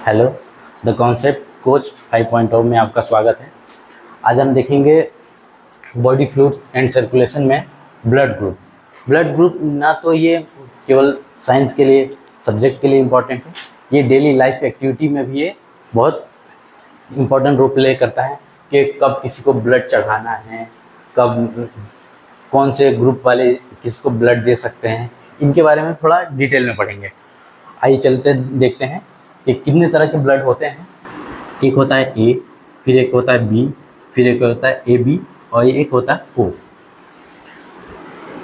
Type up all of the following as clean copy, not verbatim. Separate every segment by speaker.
Speaker 1: Hello, the concept coach 5.0 में आपका स्वागत है। आज हम देखेंगे बॉडी फ्लूइड एंड सर्कुलेशन में ब्लड ग्रुप। ब्लड ग्रुप ना तो ये केवल साइंस के लिए, सब्जेक्ट के लिए इम्पोर्टेंट है, ये डेली लाइफ एक्टिविटी में भी ये बहुत इम्पोर्टेंट रोल प्ले करता है कि कब किसी को ब्लड चढ़ाना है, कब कौन से ग्रुप वाले किसको ब्लड दे सकते हैं, इनके बारे में थोड़ा डिटेल में पढ़ेंगे। आइए चलते देखते हैं कि कितने तरह के ब्लड होते हैं। एक होता है ए, फिर एक होता है बी, फिर एक होता है ए बी और एक होता है ओ।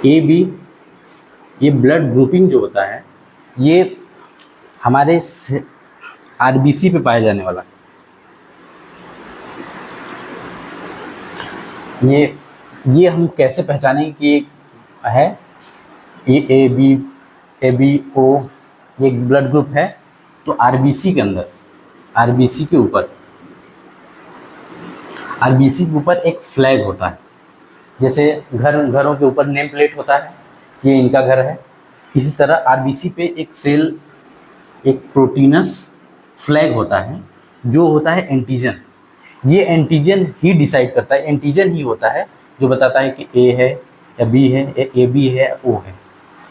Speaker 1: ए बी, ये ब्लड ग्रुपिंग जो होता है ये हमारे आरबीसी पे पाया जाने वाला ये हम कैसे पहचानेंगे कि ये है ए बी ओ, ये ब्लड ग्रुप है। तो आरबीसी के अंदर, आरबीसी के ऊपर एक फ्लैग होता है। जैसे घरों के ऊपर नेम प्लेट होता है कि ये इनका घर है, इसी तरह आरबीसी पे एक प्रोटीनस फ्लैग होता है जो होता है एंटीजन। ये एंटीजन ही डिसाइड करता है, एंटीजन ही होता है जो बताता है कि ए है या बी है या ए बी है या ओ है।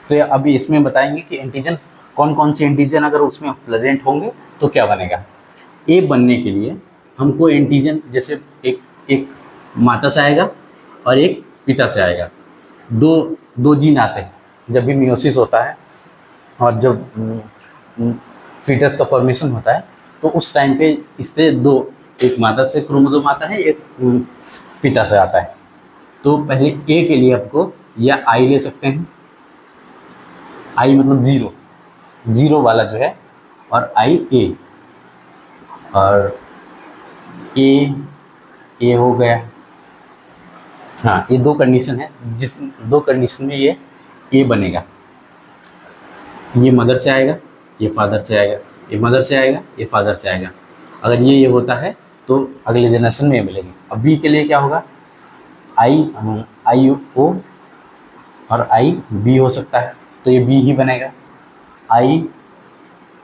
Speaker 1: तो अभी इसमें बताएंगे कि एंटीजन कौन कौन से एंटीजन अगर उसमें प्रेजेंट होंगे तो क्या बनेगा। ए बनने के लिए हमको एंटीजन जैसे एक माता से आएगा और एक पिता से आएगा। दो जीन आते हैं जब भी मियोसिस होता है और जब फीटस का फॉर्मेशन होता है, तो उस टाइम पे इससे एक माता से क्रोमोसोम आता है, एक पिता से आता है। तो पहले ए के लिए आपको या आई ले सकते हैं, आई मतलब जीरो वाला जो है, और आई ए, और ए हो गया। हाँ, ये दो कंडीशन है, जिस दो कंडीशन में ये ए बनेगा। ये मदर से आएगा, ये फादर से आएगा, ये मदर से आएगा, ये फादर से आएगा। अगर ये होता है तो अगले जनरेशन में ये मिलेगी। अब बी के लिए क्या होगा, आई ओ और आई बी हो सकता है, तो ये बी ही बनेगा। आई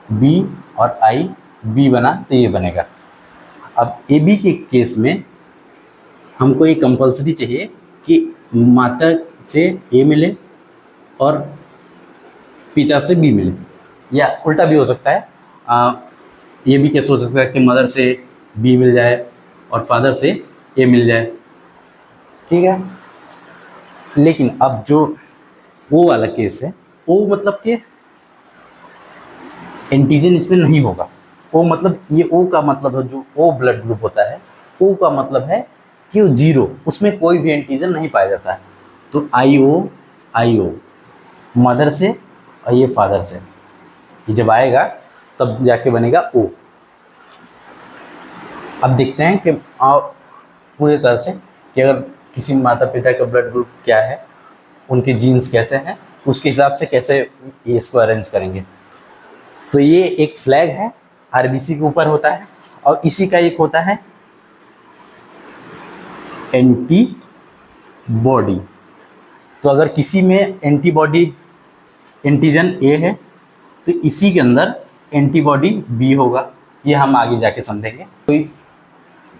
Speaker 1: बी और आई बी बना तो ये बनेगा। अब ए बी के केस में हमको ये कंपलसरी चाहिए कि माता से ए मिले और पिता से बी मिले, या उल्टा भी हो सकता है। ये भी कैसे हो सकता है कि मदर से बी मिल जाए और फादर से ए मिल जाए, ठीक है। लेकिन अब जो ओ वाला केस है, ओ मतलब कि एंटीजन इसमें नहीं होगा। ओ मतलब ये ओ का मतलब है, जो ओ ब्लड ग्रुप होता है, ओ का मतलब है कि वो जीरो, उसमें कोई भी एंटीजन नहीं पाया जाता है। तो आई ओ मदर से और ये फादर से, ये जब आएगा तब जाके बनेगा ओ। अब देखते हैं कि पूरी तरह से कि अगर किसी माता पिता का ब्लड ग्रुप क्या है, उनके जीन्स कैसे हैं, उसके हिसाब से कैसे ये इसको अरेंज करेंगे। तो ये एक फ्लैग है, आरबीसी के ऊपर होता है, और इसी का एक होता है एंटीबॉडी। तो अगर किसी में एंटीबॉडी एंटीजन ए है तो इसी के अंदर एंटीबॉडी बी होगा। ये हम आगे जाके समझेंगे। कोई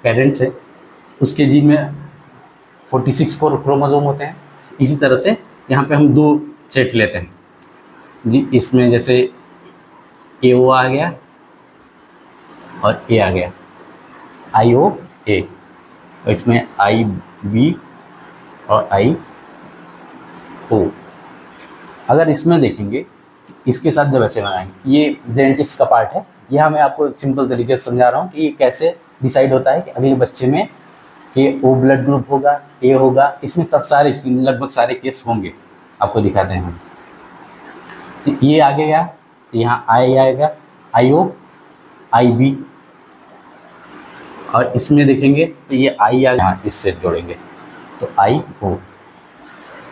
Speaker 1: पेरेंट्स है, उसके जीन में 46 क्रोमोसोम होते हैं। इसी तरह से यहाँ पे हम दो सेट लेते हैं जी, इसमें जैसे ए ओ आ गया और ए आ गया, आई ओ ए, और इसमें आई बी और आई ओ। अगर इसमें देखेंगे, इसके साथ जब ऐसे बनाएंगे, ये जेनेटिक्स का पार्ट है। यह मैं आपको सिंपल तरीके से समझा रहा हूँ कि ये कैसे डिसाइड होता है कि अगले बच्चे में कि ओ ब्लड ग्रुप होगा, ए होगा। इसमें तब लगभग सारे केस होंगे, आपको दिखाते हैं हम। तो ये आगे गया, तो यहाँ आई आएगा, आई ओ आई बी, और इसमें देखेंगे तो ये आई आ गया, इससे जोड़ेंगे तो आई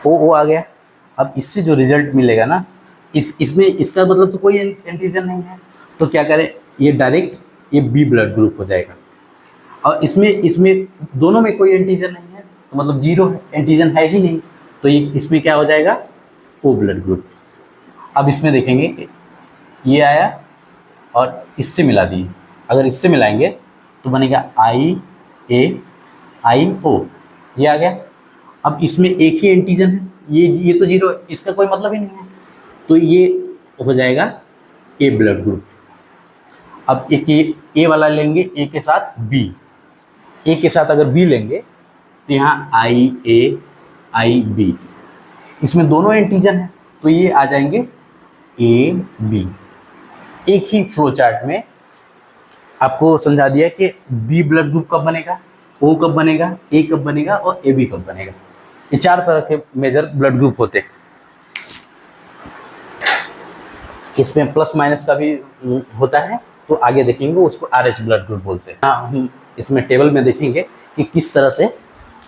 Speaker 1: ओ आ गया। अब इससे जो रिजल्ट मिलेगा ना, इसमें इसका मतलब तो कोई एंटीजन नहीं है, तो क्या करें, ये डायरेक्ट ये बी ब्लड ग्रुप हो जाएगा। और इसमें दोनों में कोई एंटीजन नहीं है, तो मतलब जीरो है, एंटीजन है ही नहीं, तो ये इसमें क्या हो जाएगा, ओ ब्लड ग्रुप। अब इसमें देखेंगे कि ये आया और इससे मिला दी, अगर इससे मिलाएंगे तो बनेगा IAIO, ये आ गया। अब इसमें एक ही एंटीजन है, ये तो जीरो है, इसका कोई मतलब ही नहीं है, तो ये हो जाएगा ए ब्लड ग्रुप। अब एक ए वाला लेंगे ए के साथ बी, ए के साथ अगर बी लेंगे तो यहाँ IA IB, इसमें दोनों एंटीजन है तो ये आ जाएंगे AB। एक ही फ्लो चार्ट में आपको समझा दिया कि बी ब्लड ग्रुप कब बनेगा, O कब बनेगा, A कब बनेगा और AB कब बनेगा। ये 4 तरह के मेजर ब्लड ग्रुप होते हैं। इसमें प्लस माइनस का भी होता है, तो आगे देखेंगे, उसको RH ब्लड ग्रुप बोलते हैं। हाँ, हम इसमें टेबल में देखेंगे कि किस तरह से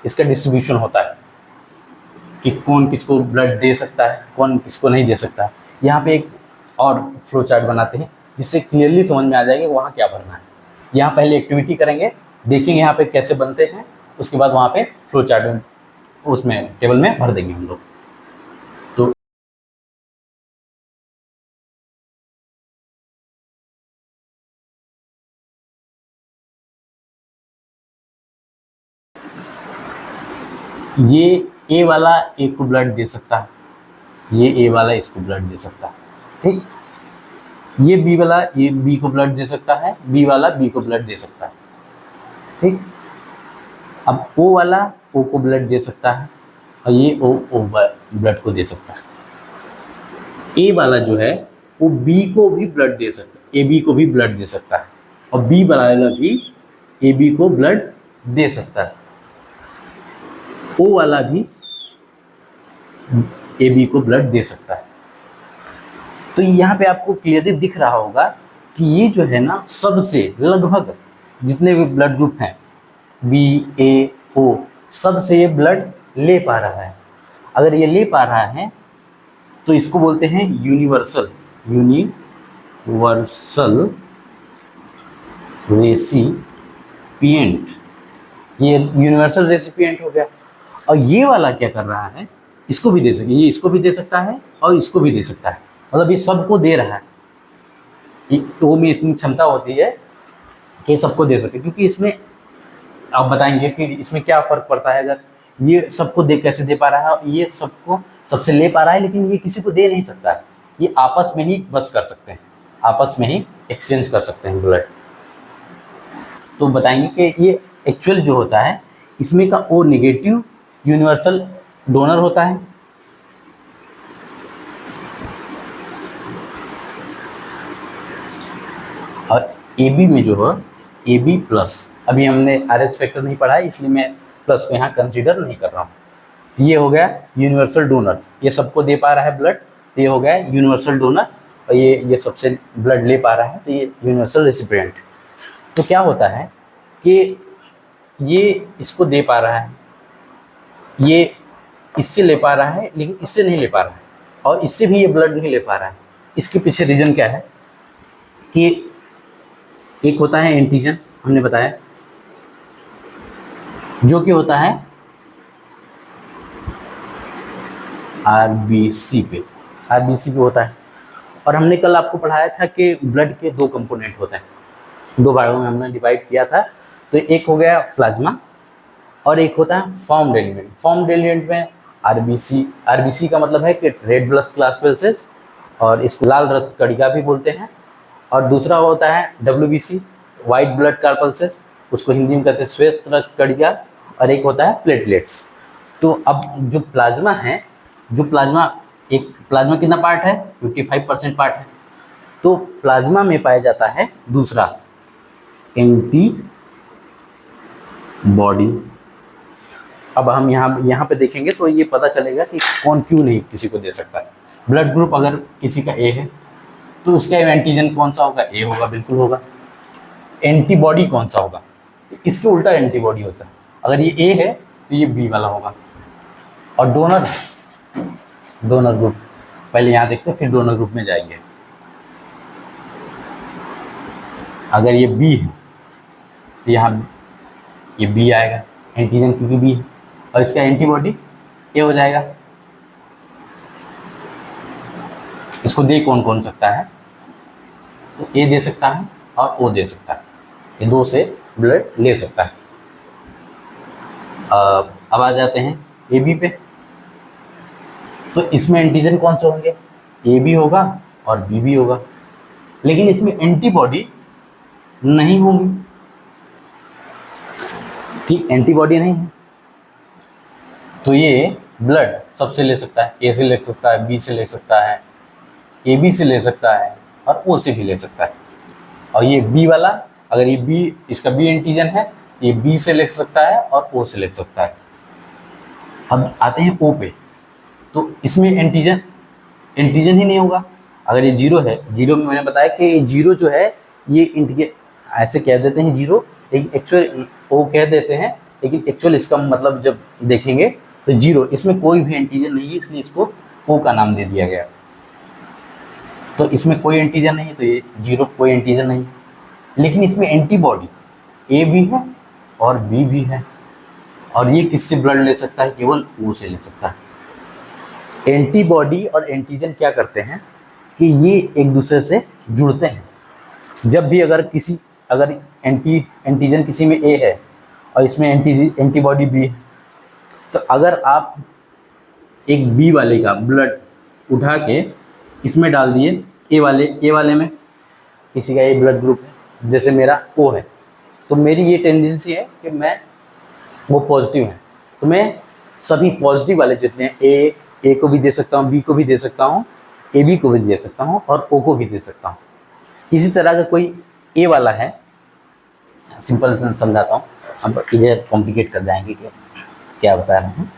Speaker 1: इसका डिस्ट्रीब्यूशन होता है, कि कौन किसको ब्लड दे सकता है, कौन किसको नहीं दे सकता है। यहाँ पे एक और फ्लो चार्ट बनाते हैं जिससे क्लियरली समझ में आ जाएगा वहाँ क्या भरना है। यहाँ पहले एक्टिविटी करेंगे, देखेंगे यहाँ पे कैसे बनते हैं, उसके बाद वहाँ पे फ्लो चार्ट में उसमें टेबल में भर देंगे हम लोग। तो ये ए वाला ए को ब्लड दे सकता है, ये ए वाला इसको ब्लड दे सकता है, ठीक। ये बी वाला ये बी को ब्लड दे सकता है, बी वाला बी को ब्लड दे सकता है, ठीक। अब ओ वाला ओ को ब्लड दे सकता है और ये ओ ब्लड को दे सकता है। ए वाला जो है वो बी को भी ब्लड दे सकता है, ए बी को भी ब्लड दे सकता है, और बी वाला भी ए बी को ब्लड दे सकता है। ओ वाला भी ए बी को ब्लड दे सकता है। तो यहाँ पे आपको क्लियरली दिख रहा होगा कि ये जो है ना, सबसे लगभग जितने भी ब्लड ग्रुप हैं BAO, सबसे ये ब्लड ले पा रहा है। अगर ये ले पा रहा है तो इसको बोलते हैं यूनिवर्सल रेसिपिएंट। ये यूनिवर्सल रेसिपिएंट हो गया। और ये वाला क्या कर रहा है, इसको भी दे सकता है, ये इसको भी दे सकता है और इसको भी दे सकता है, मतलब ये सबको दे रहा है। ओ में इतनी क्षमता होती है कि सबको दे सके, क्योंकि इसमें आप बताएंगे कि इसमें क्या फ़र्क पड़ता है। अगर ये सबको दे कैसे दे पा रहा है, ये सबको सबसे ले पा रहा है, लेकिन ये किसी को दे नहीं सकता है, ये आपस में ही बस कर सकते हैं, आपस में ही एक्सचेंज कर सकते हैं ब्लड। तो बताएंगे कि ये एक्चुअल जो होता है इसमें का ओ नेगेटिव यूनिवर्सल डोनर होता है, और AB में जो है AB प्लस, अभी हमने RH फैक्टर नहीं पढ़ा है इसलिए मैं प्लस को यहाँ कंसीडर नहीं कर रहा हूँ। तो ये हो गया यूनिवर्सल डोनर, ये सबको दे पा रहा है ब्लड, तो ये हो गया यूनिवर्सल डोनर। और ये सबसे ब्लड ले पा रहा है तो ये यूनिवर्सल रेसिपिएंट। तो क्या होता है कि ये इसको दे पा रहा है, ये इससे ले पा रहा है लेकिन इससे नहीं ले पा रहा है, और इससे भी ये ब्लड नहीं ले पा रहा है। इसके पीछे रीज़न क्या है कि एक होता है एंटीजन, हमने बताया, जो कि होता है RBC पे होता है। और हमने कल आपको पढ़ाया था कि ब्लड के 2 कंपोनेंट होते हैं, 2 भागों में हमने डिवाइड किया था। तो एक हो गया प्लाज्मा और एक होता है फॉर्म्ड एलिमेंट। फॉर्म्ड एलिमेंट में RBC का मतलब है कि रेड ब्लड क्लास सेल्स, और इसको लाल रक्त कणिका भी बोलते हैं। और दूसरा होता है WBC, वाइट ब्लड कार्पल्सेस, उसको हिंदी में कहते हैं श्वेत रक्त कणिका। और एक होता है प्लेटलेट्स। तो अब जो प्लाज्मा है, प्लाज्मा कितना पार्ट है, 55% पार्ट है। तो प्लाज्मा में पाया जाता है दूसरा एंटीबॉडी। अब हम यहाँ पे देखेंगे तो ये पता चलेगा कि कौन क्यों नहीं किसी को दे सकता है। ब्लड ग्रुप अगर किसी का A है तो उसका एंटीजन कौन सा होगा, A होगा, बिल्कुल होगा। एंटीबॉडी कौन सा होगा, तो इसके उल्टा एंटीबॉडी होता है। अगर ये A है तो ये B वाला होगा। और डोनर ग्रुप पहले यहाँ देखते हैं, फिर डोनर ग्रुप में जाएंगे। अगर ये B है तो यहाँ ये B आएगा, एंटीजन क्योंकि B है, और इसका एंटीबॉडी A हो जाएगा। इसको दे कौन सकता है, तो A दे सकता है और O दे सकता है। ये 2 से ब्लड ले सकता है। अब आ जाते हैं ए बी पे। तो इसमें एंटीजन कौन से होंगे? ए भी होगा और बी भी होगा, लेकिन इसमें एंटीबॉडी नहीं होंगी। ठीक, एंटीबॉडी नहीं है, तो ये ब्लड सबसे ले सकता है, ए से ले सकता है, बी से ले सकता है, ए बी से ले सकता है और ओ से भी ले सकता है। और ये बी वाला, अगर ये बी, इसका बी एंटीजन है, ये बी से ले सकता है और ओ से ले सकता है। अब आते हैं ओ पे। तो इसमें एंटीजन ही नहीं होगा। अगर ये जीरो है, जीरो में मैंने बताया कि ये जीरो जो है ये ऐसे कह देते हैं जीरो, लेकिन एक्चुअल ओ कह देते हैं, लेकिन एक्चुअल इसका मतलब जब देखेंगे तो जीरो, इसमें कोई भी एंटीजन नहीं है, इसलिए इसको ओ का नाम दे दिया गया। तो इसमें कोई एंटीजन नहीं है, तो ये जीरो, कोई एंटीजन नहीं। लेकिन इसमें एंटीबॉडी ए भी है और बी भी है, और ये किससे ब्लड ले सकता है? केवल ओ से ले सकता है। एंटीबॉडी और एंटीजन क्या करते हैं कि ये एक दूसरे से जुड़ते हैं। जब भी अगर एंटीजन किसी में ए है और इसमें एंटीबॉडी बी है, तो अगर आप एक बी वाले का ब्लड उठा के इसमें डाल दिए ए वाले में, किसी का ए ब्लड ग्रुप है, जैसे मेरा ओ है, तो मेरी ये टेंडेंसी है कि वो पॉजिटिव है, तो मैं सभी पॉजिटिव वाले जितने हैं, ए को भी दे सकता हूँ, बी को भी दे सकता हूँ, ए बी को भी दे सकता हूँ और ओ को भी दे सकता हूँ। इसी तरह का कोई ए वाला है, सिंपल समझाता हूँ, अब इधर कॉम्प्लिकेट कर जाएंगे कि क्या बता रहे हैं।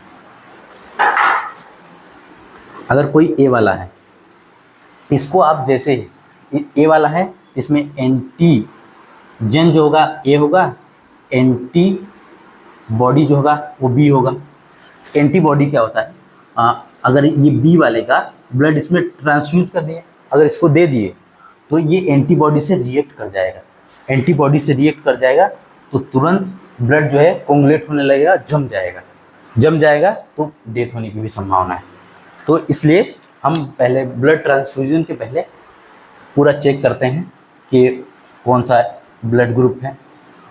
Speaker 1: अगर कोई ए वाला है, इसको आप जैसे ए वाला है, इसमें एंटीजन जो होगा ए होगा, एंटी बॉडी जो होगा वो बी होगा। एंटीबॉडी क्या होता है? अगर ये बी वाले का ब्लड इसमें ट्रांसफ्यूज कर दिए, अगर इसको दे दिए, तो ये एंटीबॉडी से रिएक्ट कर जाएगा। एंटीबॉडी से रिएक्ट कर जाएगा तो तुरंत ब्लड जो है कोंगुलेट होने लगेगा, जम जाएगा तो डेथ होने की भी संभावना है। तो इसलिए हम पहले ब्लड ट्रांसफ्यूजन के पहले पूरा चेक करते हैं कि कौन सा ब्लड ग्रुप है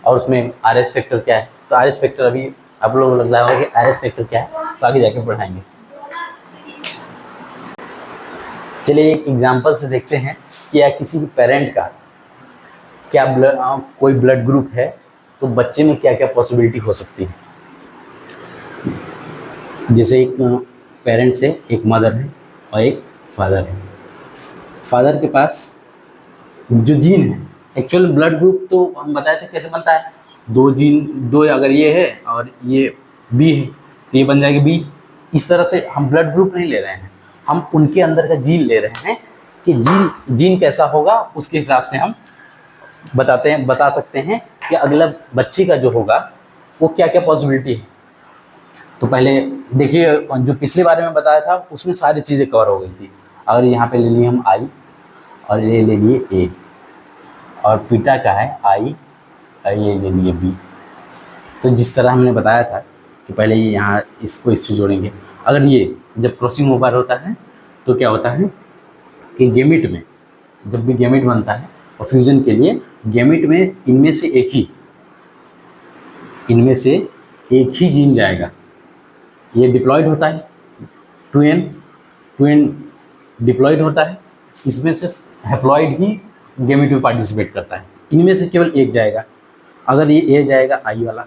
Speaker 1: और उसमें RH फैक्टर क्या है। तो RH फैक्टर अभी आप लोगों को लग रहा होगा कि RH फैक्टर क्या है, तो आगे जाके पढ़ाएंगे। चलिए एक एग्जांपल से देखते हैं कि या किसी पेरेंट का क्या कोई ब्लड ग्रुप है तो बच्चे में क्या क्या पॉसिबिलिटी हो सकती है। जैसे एक पेरेंट्स है, एक मदर है और एक फादर है। फादर के पास जो जीन है, एक्चुअल ब्लड ग्रुप तो हम बताए थे कैसे बनता है, दो अगर ये है और ये बी है तो ये बन जाएगी बी। इस तरह से हम ब्लड ग्रुप नहीं ले रहे हैं, हम उनके अंदर का जीन ले रहे हैं कि जीन कैसा होगा, उसके हिसाब से हम बता सकते हैं कि अगला बच्चे का जो होगा वो क्या क्या पॉसिबिलिटी है। तो पहले देखिए, जो पिछले बारे में बताया था उसमें सारी चीज़ें कवर हो गई थी। अगर यहाँ पे ले लिए हम आई और ये ले लिए ए, और पिता का है आई और ये ले लिए बी। तो जिस तरह हमने बताया था कि पहले ये यहाँ इसको इससे जोड़ेंगे। अगर ये जब क्रॉसिंग ओवर होता है तो क्या होता है कि गेमिट में, जब भी गेमिट बनता है और फ्यूजन के लिए गेमिट में इनमें से एक ही जीन जाएगा। ये डिप्लॉयड होता है, 2n डिप्लॉयड होता है, इसमें से हैप्लॉयड ही गेमिट में पार्टिसिपेट करता है। इनमें से केवल एक जाएगा। अगर ये ए जाएगा आई वाला,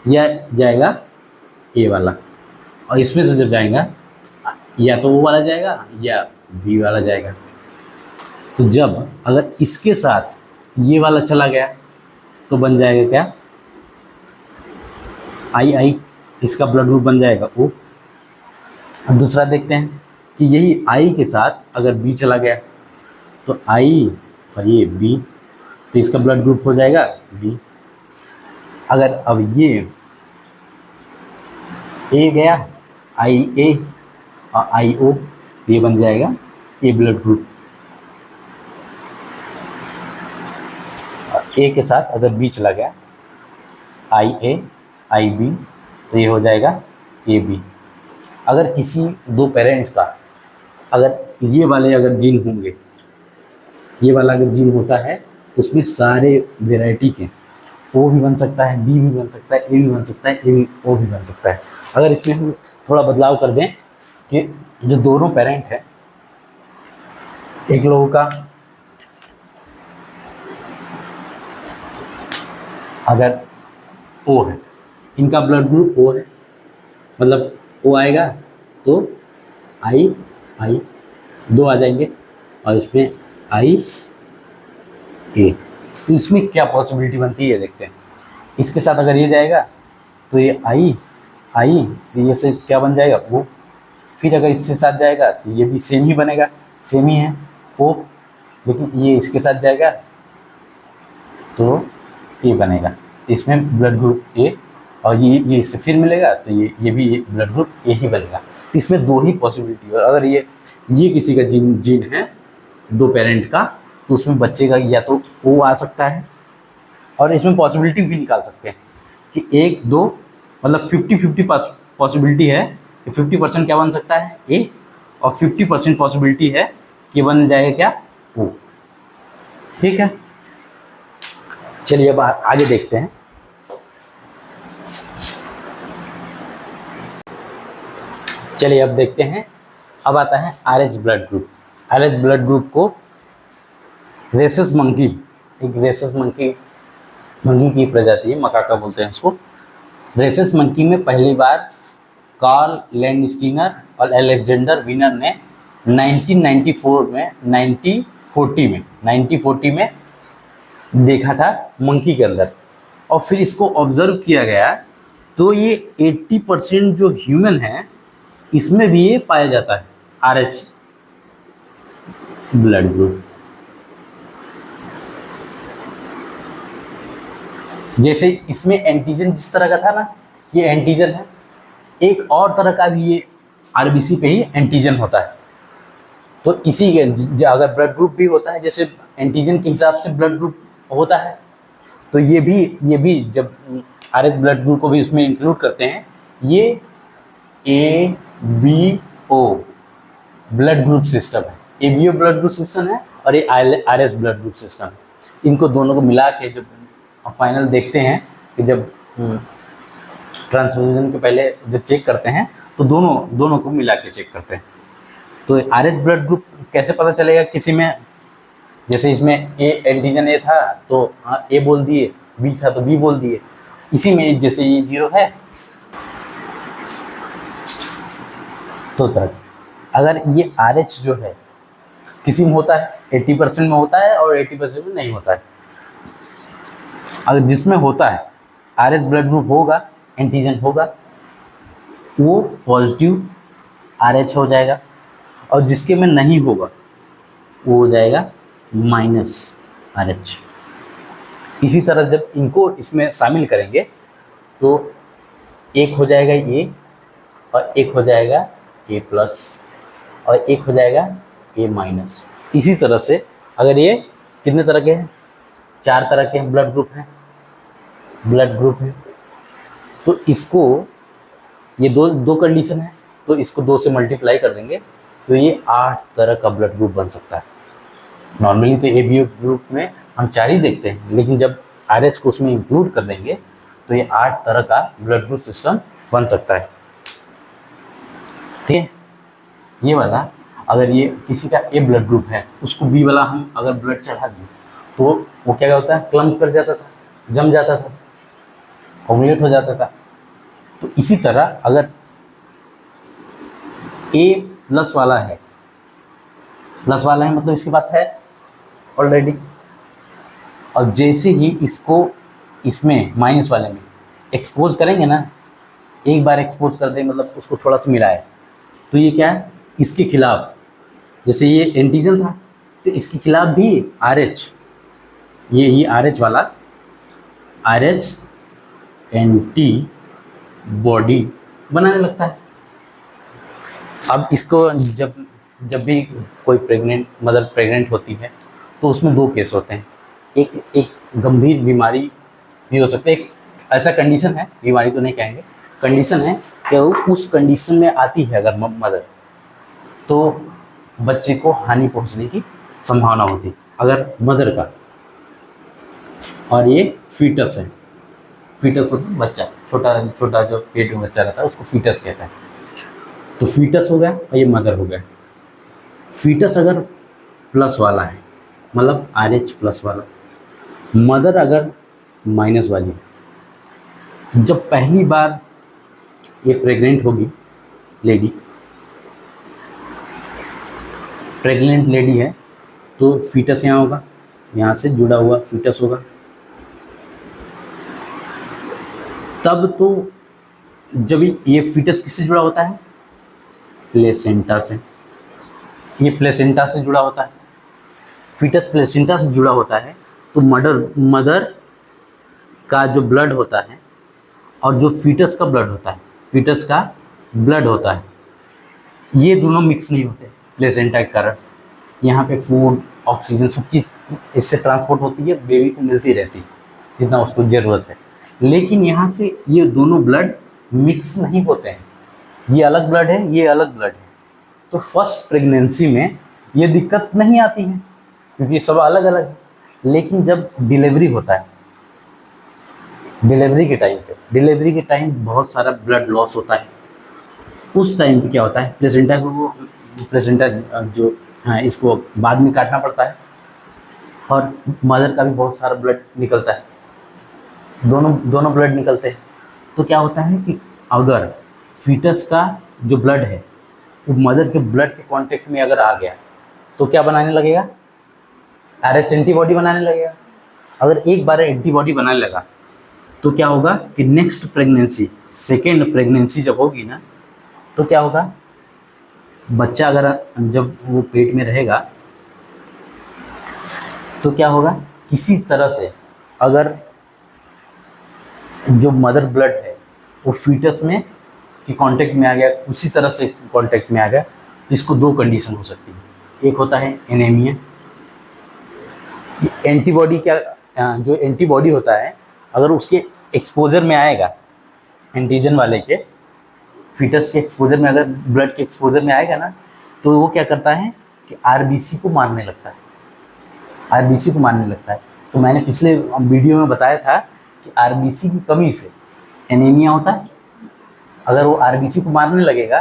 Speaker 1: या जाएगा ए वाला, और इसमें से जब जाएगा या तो वो वाला जाएगा या बी वाला जाएगा। तो जब अगर इसके साथ ये वाला चला गया तो बन जाएगा क्या, आई, इसका ब्लड ग्रुप बन जाएगा ओ। अब दूसरा देखते हैं कि यही आई के साथ अगर बी चला गया तो आई और ये बी, तो इसका ब्लड ग्रुप हो जाएगा बी। अगर अब ये ए गया, आई ए और आई ओ, तो ये बन जाएगा ए ब्लड ग्रुप। ए के साथ अगर बी चला गया, आई ए आई बी, तो ये हो जाएगा ए बी। अगर किसी दो पेरेंट का अगर ये वाले अगर जीन होंगे, ये वाला अगर जीन होता है उसमें सारे वेराइटी के ओ भी बन सकता है, बी भी बन सकता है, ए भी बन सकता है, ए भी ओ भी बन सकता है। अगर इसमें हम थोड़ा बदलाव कर दें कि जो दोनों पेरेंट है, एक लोगों का अगर ओ है, इनका ब्लड ग्रुप ओ है, मतलब ओ आएगा तो आई आई दो आ जाएंगे, और इसमें आई ए। तो इसमें क्या पॉसिबिलिटी बनती है देखते हैं। इसके साथ अगर ये जाएगा तो ये आई आई, तो ये से क्या बन जाएगा ओ। फिर अगर इसके साथ जाएगा तो ये भी सेम ही बनेगा, सेम ही है ओ, लेकिन ये इसके साथ जाएगा तो ए बनेगा। इसमें ब्लड ग्रुप ए, और ये इससे फिर मिलेगा तो ये भी ब्लड ग्रुप ए ही बनेगा। तो इसमें दो ही पॉसिबिलिटी है। अगर ये किसी का जीन है दो पेरेंट का, तो उसमें बच्चे का या तो ओ आ सकता है, और इसमें पॉसिबिलिटी भी निकाल सकते हैं कि एक दो मतलब 50-50 पॉसिबिलिटी है कि 50% क्या बन सकता है ए, और 50% पॉसिबिलिटी है कि बन जाएगा क्या ओ। ठीक है, चलिए अब आगे देखते हैं। चलिए अब देखते हैं, अब आता है RH blood group. RH blood group को रेसस मंकी, एक रेसस मंकी की प्रजाति है, मकाका बोलते हैं उसको। रेसस मंकी में पहली बार कार्ल लैंडस्टीनर और अलेक्जेंडर विनर ने 1940 में देखा था मंकी के अंदर, और फिर इसको ऑब्जर्व किया गया तो ये 80% जो ह्यूमन है इसमें भी ये पाया जाता है RH ब्लड ग्रुप। जैसे इसमें एंटीजन जिस तरह का था ना, ये एंटीजन है, एक और तरह का भी ये आरबीसी पे ही एंटीजन होता है। तो इसी के अगर ब्लड ग्रुप भी होता है, जैसे एंटीजन के हिसाब से ब्लड ग्रुप होता है, तो ये भी जब RH ब्लड ग्रुप को भी इसमें इंक्लूड करते हैं। ये ABO ब्लड ग्रुप सिस्टम है, ABO ब्लड ग्रुप सिस्टम है, और ये RH ब्लड ग्रुप सिस्टम है। इनको दोनों को मिला के जब फाइनल देखते हैं कि जब ट्रांसफ्यूजन के पहले जब चेक करते हैं तो दोनों को मिला के चेक करते हैं। तो RH ब्लड ग्रुप कैसे पता चलेगा किसी में, जैसे इसमें एंटीजन ए था तो ए बोल दिए, बी था तो बी बोल दिए। इसी में जैसे ये 0 है तो तक अगर ये RH जो है किसी में होता है 80% में होता है और 80% में नहीं होता है। अगर जिसमें होता है RH ब्लड ग्रुप होगा, एंटीजन होगा, वो पॉजिटिव RH हो जाएगा, और जिसके में नहीं होगा वो हो जाएगा -RH। इसी तरह जब इनको इसमें शामिल करेंगे तो एक हो जाएगा ए, और एक हो जाएगा A+, और एक हो जाएगा A-। इसी तरह से अगर ये कितने तरह के हैं, 4 तरह के ब्लड ग्रुप हैं, तो इसको ये दो कंडीशन है, तो इसको 2 से मल्टीप्लाई कर देंगे तो ये 8 तरह का ब्लड ग्रुप बन सकता है। नॉर्मली तो ABO ग्रुप में हम 4 ही देखते हैं, लेकिन जब RH को उसमें इंक्लूड कर देंगे तो ये 8 तरह का ब्लड ग्रुप सिस्टम बन सकता है। ठीक है, ये वाला अगर ये किसी का A ब्लड ग्रुप है, उसको B वाला हम अगर ब्लड चढ़ा दें तो वो क्या होता है, क्लम्प कर जाता था, जम जाता था, कोगुलेट हो जाता था। तो इसी तरह अगर A+ वाला है, मतलब इसके पास है ऑलरेडी, और जैसे ही इसको इसमें माइनस वाले में एक्सपोज करेंगे ना, एक बार एक्सपोज कर दें मतलब उसको थोड़ा सा मिलाए, तो ये क्या है, इसके खिलाफ, जैसे ये एंटीजन था तो इसके खिलाफ भी RH, ये RH वाला RH एंटीबॉडी बनाने लगता है। अब इसको जब भी कोई मदर प्रेग्नेंट होती है तो उसमें 2 केस होते हैं। एक गंभीर बीमारी भी हो सकती है, एक ऐसा कंडीशन है, बीमारी तो नहीं कहेंगे, कंडीशन है कि उस कंडीशन में आती है अगर मदर, तो बच्चे को हानि पहुंचने की संभावना होती है। अगर मदर का और ये फीटस है। फीटस मतलब बच्चा, छोटा छोटा जो पेट में बच्चा रहता है उसको फीटस कहता है। तो फीटस हो गया और ये मदर हो गया। फीटस अगर प्लस वाला है, मतलब RH प्लस वाला, मदर अगर माइनस वाली, जब पहली बार ये प्रेग्नेंट होगी लेडी, प्रेग्नेंट लेडी है, तो फीटस यहाँ होगा, यहाँ से जुड़ा हुआ फीटस होगा। तब तो जब ये फीटस किससे जुड़ा होता है? प्लेसेंटा से। ये प्लेसेंटा से जुड़ा होता है। फीटस प्लेसेंटा से जुड़ा होता है, तो मदर का जो ब्लड होता है और जो फीटस का ब्लड होता है, फीटस का ब्लड होता है, ये दोनों मिक्स नहीं होते प्लेसेंटा के कारण। यहाँ पे फूड, ऑक्सीजन, सब चीज़ इससे ट्रांसपोर्ट होती है, बेबी को मिलती रहती है जितना उसको ज़रूरत है। लेकिन यहाँ से ये दोनों ब्लड मिक्स नहीं होते हैं, ये अलग ब्लड है, ये अलग ब्लड है। तो फर्स्ट प्रेगनेंसी में ये दिक्कत नहीं आती है क्योंकि सब अलग अलग है। लेकिन जब डिलीवरी होता है, डिलीवरी के टाइम बहुत सारा ब्लड लॉस होता है। उस टाइम पे क्या होता है, प्लेसेंटा जो हाँ, इसको बाद में काटना पड़ता है और मदर का भी बहुत सारा ब्लड निकलता है, दोनों ब्लड निकलते हैं। तो क्या होता है कि अगर फीटस का जो ब्लड है वो मदर के ब्लड के कांटेक्ट में अगर आ गया तो क्या बनाने लगेगा? RH एंटीबॉडी बनाने लगेगा। अगर एक बार एंटीबॉडी बनाने लगा तो क्या होगा कि नेक्स्ट प्रेगनेंसी, सेकेंड प्रेगनेंसी जब होगी ना, तो क्या होगा, बच्चा अगर जब वो पेट में रहेगा तो क्या होगा, किसी तरह से अगर जो मदर ब्लड है वो फीटस में कि कांटेक्ट में आ गया, उसी तरह से कांटेक्ट में आ गया, तो इसको दो कंडीशन हो सकती है। एक होता है एनीमिया। एंटीबॉडी जो एंटीबॉडी होता है, अगर उसके एक्सपोजर में आएगा, एंटीजन वाले के फीटस के एक्सपोजर में, अगर ब्लड के एक्सपोजर में आएगा ना, तो वो क्या करता है कि RBC को मारने लगता है। तो मैंने पिछले वीडियो में बताया था कि RBC की कमी से एनीमिया होता है। अगर वो RBC को मारने लगेगा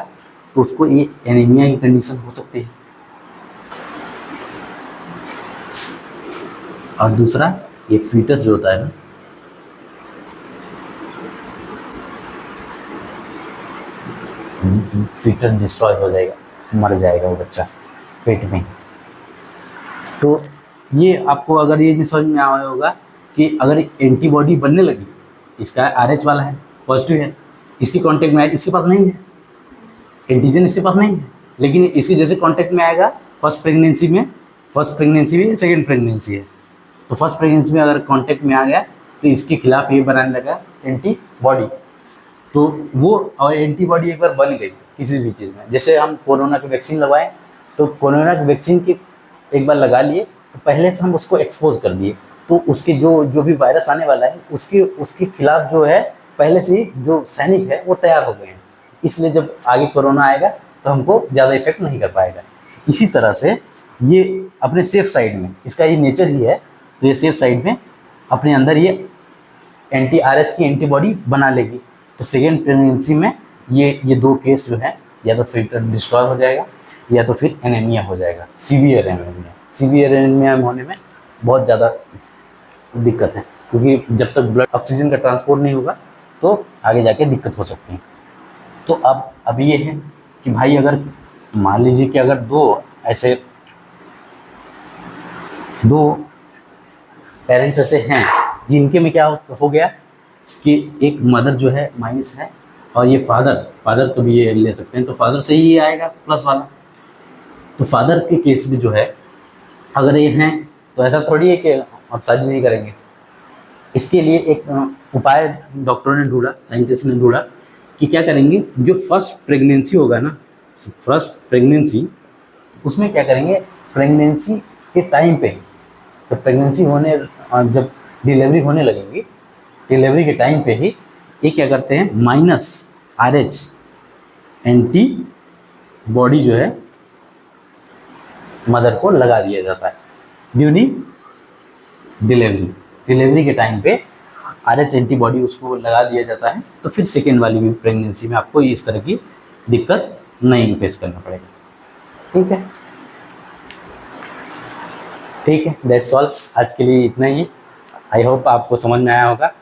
Speaker 1: तो उसको ये एनीमिया की कंडीशन हो सकती है। और दूसरा, ये फीटस जो होता है ना, फीटस डिस्ट्रॉय हो जाएगा, मर जाएगा वो बच्चा पेट में। तो ये आपको अगर ये नहीं समझ में आया होगा कि अगर एंटीबॉडी बनने लगी, इसका RH वाला है, पॉजिटिव है, इसके कांटेक्ट में आया, इसके पास नहीं है एंटीजन, इसके पास नहीं है, लेकिन इसके जैसे कांटेक्ट में आएगा फर्स्ट प्रेगनेंसी में, सेकेंड प्रेगनेंसी है, तो फर्स्ट प्रेगनेंसी में अगर कांटेक्ट में आ गया तो इसके खिलाफ ये बनाने लगा एंटीबॉडी। तो वो और एंटीबॉडी एक बार बन गई किसी भी चीज़ में, जैसे हम कोरोना की वैक्सीन लगवाएं, तो कोरोना की वैक्सीन की एक बार लगा लिए तो पहले से हम उसको एक्सपोज कर दिए, तो उसके जो भी वायरस आने वाला है उसके खिलाफ जो है पहले से ही जो सैनिक है वो तैयार हो गए हैं। इसलिए जब आगे कोरोना आएगा तो हमको ज़्यादा इफेक्ट नहीं कर पाएगा। इसी तरह से ये अपने सेफ साइड में, इसका ये नेचर ही है, तो ये सेफ साइड में अपने अंदर ये RH की एंटीबॉडी बना लेगी। तो सेकेंड प्रेगनेंसी में ये दो केस जो है, या तो फिल्टर डिस्ट्रॉय हो जाएगा या तो फिर एनीमिया हो जाएगा, सीवियर एनीमिया होने में बहुत ज़्यादा दिक्कत है, क्योंकि जब तक ब्लड ऑक्सीजन का ट्रांसपोर्ट नहीं होगा तो आगे जाके दिक्कत हो सकती है। तो अब ये है कि भाई अगर मान लीजिए कि अगर दो पेरेंट्स ऐसे हैं जिनके में क्या हो गया कि एक मदर जो है माइनस है और ये फादर को भी ये ले सकते हैं, तो फादर से ही आएगा प्लस वाला। तो फादर के केस में जो है अगर ये हैं तो ऐसा थोड़ी है कि आप शादी नहीं करेंगे। इसके लिए एक उपाय डॉक्टरों ने ढूंढा, साइंटिस्ट ने ढूंढा कि क्या करेंगे, जो फर्स्ट प्रेगनेंसी होगा ना, फर्स्ट प्रेगनेंसी, उसमें क्या करेंगे, प्रेगनेंसी के टाइम पे जब डिलीवरी होने लगेगी, डिलीवरी के टाइम पे ही ये क्या करते हैं, -RH एंटीबॉडी जो है मदर को लगा दिया जाता है ड्यूरिंग डिलीवरी। डिलीवरी के टाइम पे RH एंटीबॉडी उसको लगा दिया जाता है, तो फिर सेकेंड वाली भी प्रेगनेंसी में आपको इस तरह की दिक्कत नहीं फेस करना पड़ेगा। ठीक है, ठीक है, दैट्स ऑल, आज के लिए इतना ही है। आई होप आपको समझ में आया होगा।